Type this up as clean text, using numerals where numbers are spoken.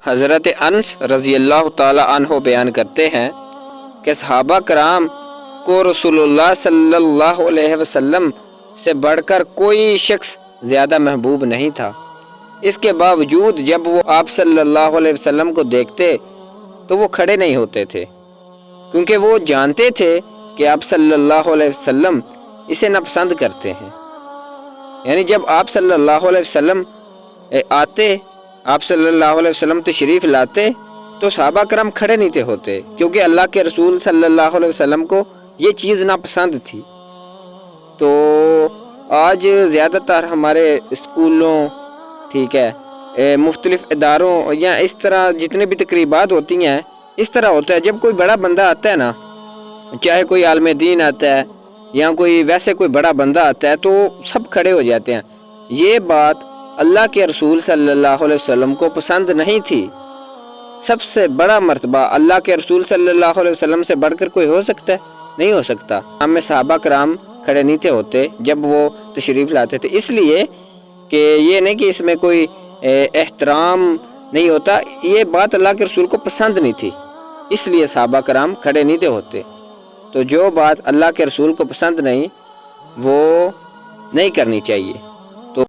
حضرت انس رضی اللہ تعالی عنہ بیان کرتے ہیں کہ صحابہ کرام کو رسول اللہ صلی اللہ علیہ وسلم سے بڑھ کر کوئی شخص زیادہ محبوب نہیں تھا۔ اس کے باوجود جب وہ آپ صلی اللہ علیہ وسلم کو دیکھتے تو وہ کھڑے نہیں ہوتے تھے، کیونکہ وہ جانتے تھے کہ آپ صلی اللہ علیہ وسلم اسے ناپسند کرتے ہیں۔ یعنی جب آپ صلی اللہ علیہ وسلم آتے، آپ صلی اللہ علیہ وسلم تشریف لاتے تو صحابہ کرام کھڑے نہیں تھے ہوتے، کیونکہ اللہ کے رسول صلی اللہ علیہ وسلم کو یہ چیز ناپسند تھی۔ تو آج زیادہ تر ہمارے اسکولوں، ٹھیک ہے، مختلف اداروں یا اس طرح جتنے بھی تقریبات ہوتی ہیں، اس طرح ہوتا ہے جب کوئی بڑا بندہ آتا ہے نا، چاہے کوئی عالم دین آتا ہے یا کوئی ویسے کوئی بڑا بندہ آتا ہے، تو سب کھڑے ہو جاتے ہیں۔ یہ بات اللہ کے رسول صلی اللہ علیہ وسلم کو پسند نہیں تھی۔ سب سے بڑا مرتبہ اللہ کے رسول صلی اللہ علیہ وسلم سے بڑھ کر کوئی ہو سکتا ہے؟ نہیں ہو سکتا۔ ہم صحابہ کرام کھڑے نہیں تھے ہوتے جب وہ تشریف لاتے تھے، اس لیے کہ یہ نہیں کہ اس میں کوئی احترام نہیں ہوتا، یہ بات اللہ کے رسول کو پسند نہیں تھی، اس لیے صحابہ کرام کھڑے نہیں تھے ہوتے۔ تو جو بات اللہ کے رسول کو پسند نہیں، وہ نہیں کرنی چاہیے۔